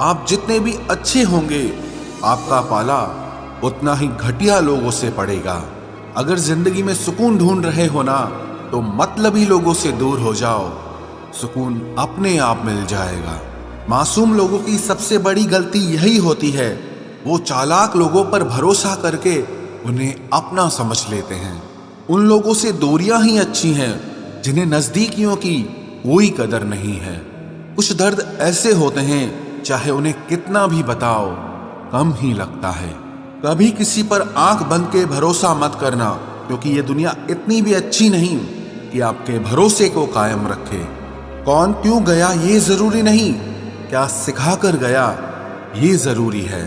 आप जितने भी अच्छे होंगे, आपका पाला उतना ही घटिया लोगों से पड़ेगा। अगर जिंदगी में सुकून ढूंढ रहे हो ना, तो मतलबी लोगों से दूर हो जाओ, सुकून अपने आप मिल जाएगा। मासूम लोगों की सबसे बड़ी गलती यही होती है, वो चालाक लोगों पर भरोसा करके उन्हें अपना समझ लेते हैं। उन लोगों से दूरियां ही अच्छी हैं जिन्हें नजदीकियों की कोई कदर नहीं है। कुछ दर्द ऐसे होते हैं, चाहे उन्हें कितना भी बताओ कम ही लगता है। कभी किसी पर आंख बंद के भरोसा मत करना, क्योंकि ये दुनिया इतनी भी अच्छी नहीं कि आपके भरोसे को कायम रखे। कौन क्यों गया ये जरूरी नहीं, क्या सिखा कर गया ये जरूरी है।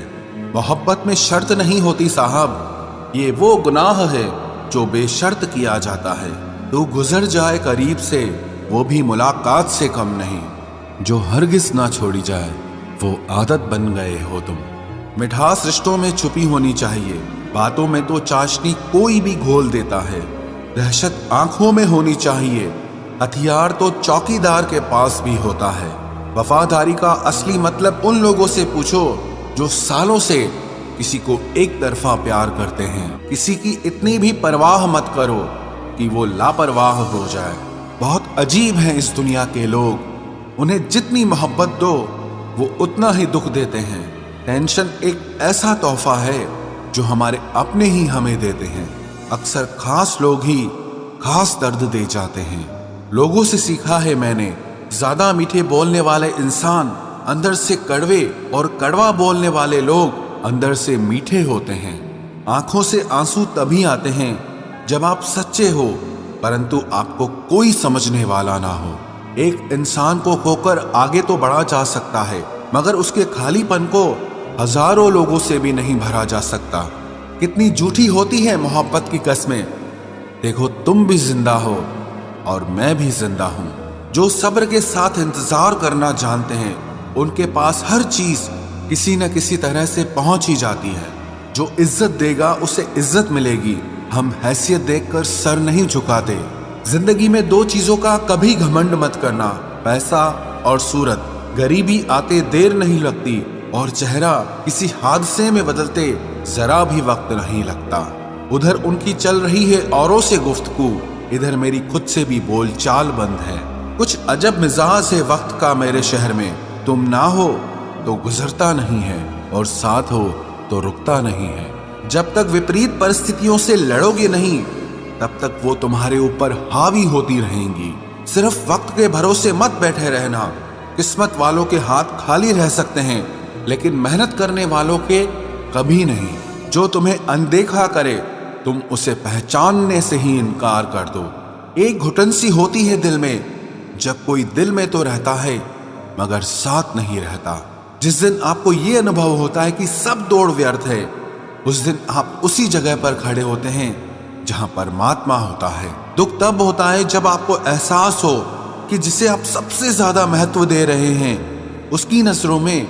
मोहब्बत में शर्त नहीं होती साहब, ये वो गुनाह है जो बेशर्त किया जाता है। तू गुजर जाए करीब से, वो भी मुलाकात से कम नहीं। जो हरगिज ना छोड़ी जाए, वो आदत बन गए हो तुम। मिठास रिश्तों में छुपी होनी चाहिए, बातों में तो चाशनी कोई भी घोल देता है। दहशत आंखों में होनी चाहिए, हथियार तो चौकीदार के पास भी होता है। वफादारी का असली मतलब उन लोगों से पूछो जो सालों से किसी को एक तरफा प्यार करते हैं। किसी की इतनी भी परवाह मत करो कि वो लापरवाह हो जाए। बहुत अजीब हैं इस दुनिया के लोग, उन्हें जितनी मोहब्बत दो वो उतना ही दुख देते हैं। टेंशन एक ऐसा तोहफा है जो हमारे अपने ही हमें देते हैं। अक्सर खास लोग ही खास दर्द दे जाते हैं। लोगों से सीखा है मैंने, ज्यादा मीठे बोलने वाले इंसान अंदर से कड़वे और कड़वा बोलने वाले लोग अंदर से मीठे होते हैं। आंखों से आंसू तभी आते हैं जब आप सच्चे हो, परंतु आपको कोई समझने वाला ना हो। एक इंसान को खोकर आगे तो बढ़ा जा सकता है, मगर उसके खालीपन को हजारों लोगों से भी नहीं भरा जा सकता। कितनी झूठी होती है मोहब्बत की कस्में। देखो, तुम भी जिंदा हो और मैं भी जिंदा हूं। जो सब्र के साथ इंतजार करना जानते हैं, उनके पास हर चीज किसी न किसी तरह से पहुंच ही जाती है। जो इज्जत देगा उसे इज्जत मिलेगी। हम हैसियत देखकर सर नहीं झुकाते। जिंदगी में दो चीजों का कभी घमंड मत करना, पैसा और सूरत। गरीबी आते देर नहीं लगती और चेहरा किसी हादसे में बदलते जरा भी वक्त नहीं लगता। उधर उनकी चल रही है औरों से गुफ्तगू, इधर मेरी खुद से भी बोलचाल बंद है। कुछ अजब मिजाज है वक्त का मेरे शहर में। तुम ना हो तो गुजरता नहीं है, और साथ हो तो रुकता नहीं है। जब तक विपरीत परिस्थितियों से लड़ोगे नहीं, तब तक वो तुम्हारे ऊपर हावी होती रहेंगी। सिर्फ वक्त के भरोसे मत बैठे रहना। किस्मत वालों के हाथ खाली रह सकते हैं, लेकिन मेहनत करने वालों के कभी नहीं। जो तुम्हें अनदेखा करे, तुम उसे पहचानने से ही इनकार कर दो। एक घुटन सी होती है दिल में, जब कोई दिल में तो रहता है मगर साथ नहीं रहता। जिस दिन आपको ये अनुभव होता है कि सब दौड़ व्यर्थ है, उस दिन आप उसी जगह पर खड़े होते हैं जहां परमात्मा होता है। दुख तब होता है जब आपको एहसास हो कि जिसे आप सबसे ज्यादा महत्व दे रहे हैं, उसकी नजरों में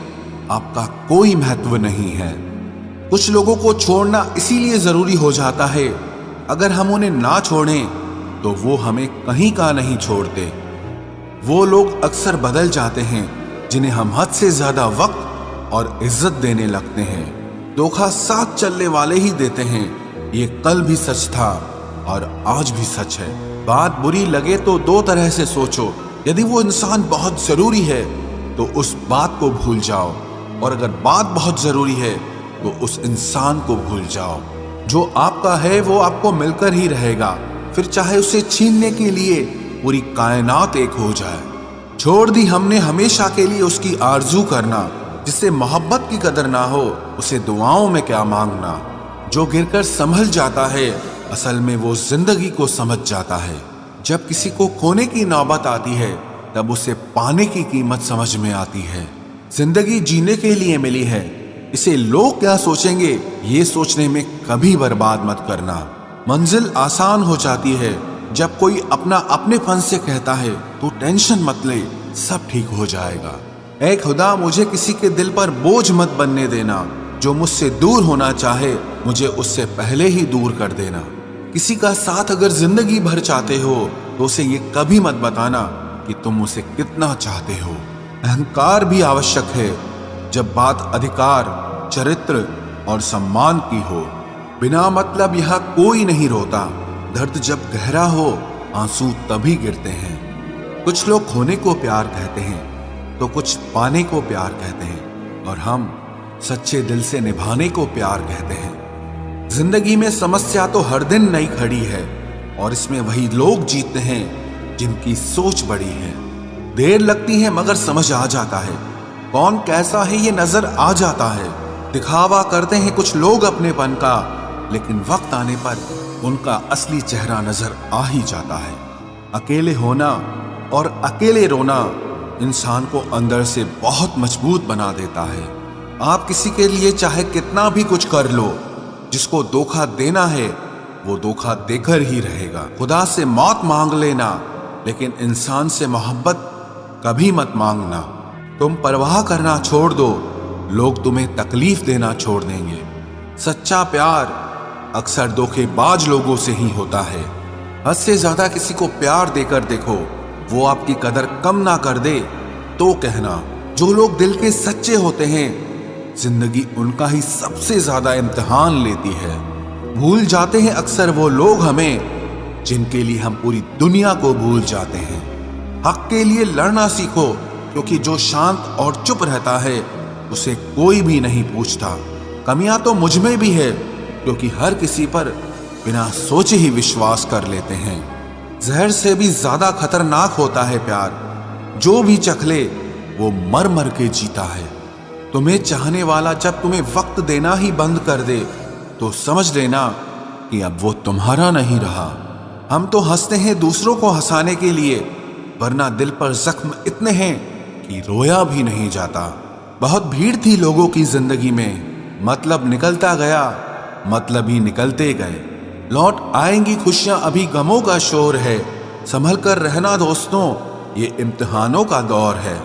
आपका कोई महत्व नहीं है। कुछ लोगों को छोड़ना इसीलिए जरूरी हो जाता है, अगर हम उन्हें ना छोड़ें तो वो हमें कहीं का नहीं छोड़ते। वो लोग अक्सर बदल जाते हैं जिन्हें हम हद से ज्यादा वक्त और इज्जत देने लगते हैं। धोखा साथ चलने वाले ही देते हैं, ये कल भी सच था और आज भी सच है। बात बुरी लगे तो दो तरह से सोचो। यदि वो इंसान बहुत जरूरी है तो उस बात को भूल जाओ, और अगर बात बहुत जरूरी है तो उस इंसान को भूल जाओ। जो आपका है वो आपको मिलकर ही रहेगा, फिर चाहे उसे छीनने के लिए पूरी कायनात एक हो जाए। छोड़ दी हमने हमेशा के लिए उसकी आरजू करना। जिससे मोहब्बत की कदर ना हो, उसे दुआओं में क्या मांगना। जो गिरकर संभल जाता है, असल में वो जिंदगी को समझ जाता है। जब किसी को खोने की नौबत आती है, तब उसे पाने की कीमत समझ में आती है। जिंदगी जीने के लिए मिली है, इसे लोग क्या सोचेंगे ये सोचने में कभी बर्बाद मत करना। मंजिल आसान हो जाती है जब कोई अपना अपनेपन से कहता है तू टेंशन मत ले, सब ठीक हो जाएगा। ऐ खुदा, मुझे किसी के दिल पर बोझ मत बनने देना। जो मुझसे दूर होना चाहे, मुझे उससे पहले ही दूर कर देना। किसी का साथ अगर जिंदगी भर चाहते हो तो उसे ये कभी मत बताना कि तुम उसे कितना चाहते हो। अहंकार भी आवश्यक है, जब बात अधिकार, चरित्र और सम्मान की हो। बिना मतलब यहाँ कोई नहीं रोता। दर्द जब गहरा हो आंसू तभी गिरते हैं। कुछ लोग खोने को प्यार कहते हैं तो कुछ पाने को प्यार कहते हैं, और हम सच्चे दिल से निभाने को प्यार कहते हैं। जिंदगी में समस्या तो हर दिन नई खड़ी है, और इसमें वही लोग जीतते हैं जिनकी सोच बड़ी है। देर लगती है मगर समझ आ जाता है, कौन कैसा है ये नजर आ जाता है। दिखावा करते हैं कुछ लोग अपनेपन का, लेकिन वक्त आने पर उनका असली चेहरा नजर आ ही जाता है। अकेले होना और अकेले रोना इंसान को अंदर से बहुत मजबूत बना देता है। आप किसी के लिए चाहे कितना भी कुछ कर लो, जिसको धोखा देना है वो धोखा देकर ही रहेगा। खुदा से मौत मांग लेना, लेकिन इंसान से मोहब्बत कभी मत मांगना। तुम परवाह करना छोड़ दो, लोग तुम्हें तकलीफ देना छोड़ देंगे। सच्चा प्यार अक्सर धोखेबाज लोगों से ही होता है। हद से ज्यादा किसी को प्यार देकर देखो, वो आपकी कदर कम ना कर दे तो कहना। जो लोग दिल के सच्चे होते हैं, जिंदगी उनका ही सबसे ज्यादा इम्तिहान लेती है। भूल जाते हैं अक्सर वो लोग हमें जिनके लिए हम पूरी दुनिया को भूल जाते हैं। हक के लिए लड़ना सीखो, क्योंकि जो शांत और चुप रहता है उसे कोई भी नहीं पूछता। कमियां तो मुझ में भी है, क्योंकि हर किसी पर बिना सोचे ही विश्वास कर लेते हैं। जहर से भी ज्यादा खतरनाक होता है प्यार। जो भी चख ले वो मर मर के जीता है। तुम्हें चाहने वाला जब तुम्हें वक्त देना ही बंद कर दे, तो समझ लेना कि अब वो तुम्हारा नहीं रहा। हम तो हंसते हैं दूसरों को हंसाने के लिए, वरना दिल पर जख्म इतने हैं कि रोया भी नहीं जाता। बहुत भीड़ थी लोगों की जिंदगी में, मतलब निकलता गया, मतलब ही निकलते गए। लौट आएंगी खुशियां, अभी गमों का शोर है। संभल कर रहना दोस्तों, ये इम्तिहानों का दौर है।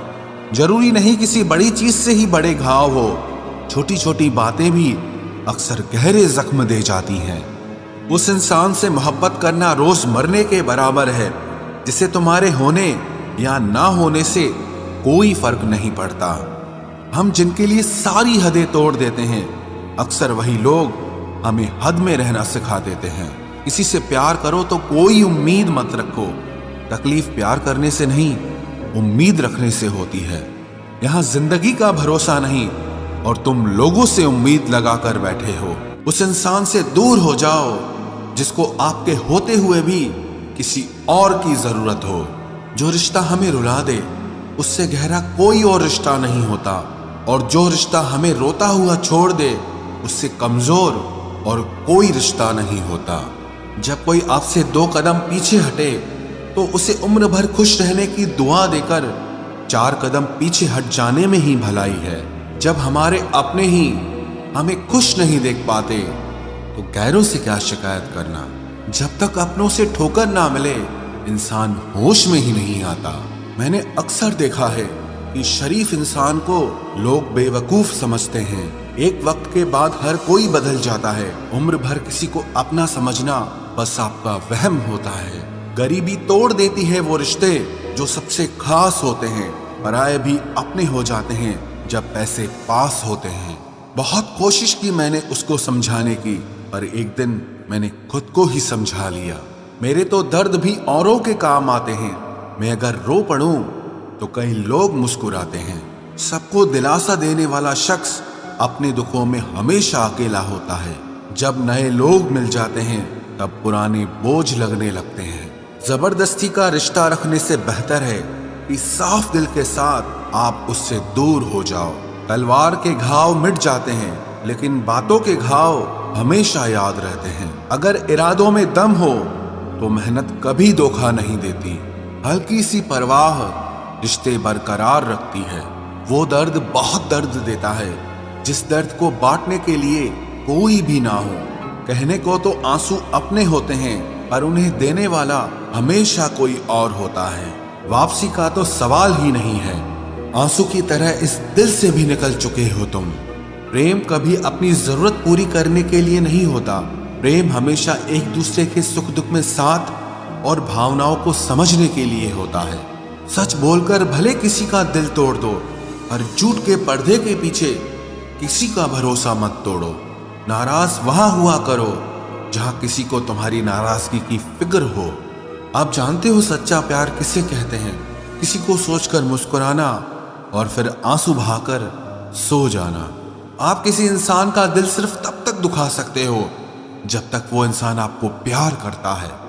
जरूरी नहीं किसी बड़ी चीज से ही बड़े घाव हो, छोटी छोटी बातें भी अक्सर गहरे जख्म दे जाती हैं। उस इंसान से मोहब्बत करना रोज मरने के बराबर है, जिसे तुम्हारे होने या ना होने से कोई फर्क नहीं पड़ता। हम जिनके लिए सारी हदें तोड़ देते हैं, अक्सर वही लोग हमें हद में रहना सिखा देते हैं। किसी से प्यार करो तो कोई उम्मीद मत रखो। तकलीफ प्यार करने से नहीं, उम्मीद रखने से होती है। यहाँ जिंदगी का भरोसा नहीं, और तुम लोगों से उम्मीद लगा कर बैठे हो। उस इंसान से दूर हो जाओ जिसको आपके होते हुए भी किसी और की जरूरत हो। जो रिश्ता हमें रुला दे, उससे गहरा कोई और रिश्ता नहीं होता, और जो रिश्ता हमें रोता हुआ छोड़ दे, उससे कमजोर और कोई रिश्ता नहीं होता। जब कोई आपसे 2 कदम पीछे हटे, तो उसे उम्र भर खुश रहने की दुआ देकर 4 कदम पीछे हट जाने में ही भलाई है। जब हमारे अपने ही हमें खुश नहीं देख पाते, तो गैरों से क्या शिकायत करना। जब तक अपनों से ठोकर ना मिले, इंसान होश में ही नहीं आता। मैंने अक्सर देखा है कि शरीफ इंसान को लोग बेवकूफ समझते हैं। एक वक्त के बाद हर कोई बदल जाता है। उम्र भर किसी को अपना समझना बस आपका वहम होता है। गरीबी तोड़ देती है वो रिश्ते जो सबसे खास होते हैं। पराये भी अपने हो जाते हैं जब पैसे पास होते हैं। बहुत कोशिश की मैंने उसको समझाने की, पर एक दिन मैंने खुद को ही समझा लिया। मेरे तो दर्द भी औरों के काम आते हैं। मैं अगर रो पड़ूं तो कई लोग मुस्कुराते हैं। सबको दिलासा देने वाला शख्स अपने दुखों में हमेशा अकेला होता है। जब नए लोग मिल जाते हैं, तब पुराने बोझ लगने लगते हैं। जबरदस्ती का रिश्ता रखने से बेहतर है कि साफ दिल के साथ आप उससे दूर हो जाओ। तलवार के घाव मिट जाते हैं, लेकिन बातों के घाव हमेशा याद रहते हैं। अगर इरादों में दम हो तो मेहनत कभी धोखा नहीं देती। हल्की सी परवाह रिश्ते बरकरार रखती है। वो दर्द बहुत दर्द देता है, जिस दर्द को बांटने के लिए कोई भी ना हो। कहने को तो आंसू अपने होते हैं, पर उन्हें देने वाला हमेशा कोई और होता है। वापसी का तो सवाल ही नहीं है। आंसू की तरह इस दिल से भी निकल चुके हो तुम। प्रेम कभी अपनी जरूरत पूरी करने के लिए नहीं होता। प्रेम हमेशा एक दूसरे के सुख दुख में साथ और भावनाओं को समझने के लिए होता है। सच बोलकर भले किसी का दिल तोड़ दो, اور جھوٹ کے پردے کے پیچھے کسی کا بھروسہ مت توڑو۔ ناراض وہاں ہوا کرو جہاں کسی کو تمہاری ناراضگی کی فکر ہو۔ آپ جانتے ہو سچا پیار کسے کہتے ہیں؟ کسی کو سوچ کر مسکرانا اور پھر آنسو بہا کر سو جانا۔ آپ کسی انسان کا دل صرف تب تک دکھا سکتے ہو جب تک وہ انسان آپ کو پیار کرتا ہے۔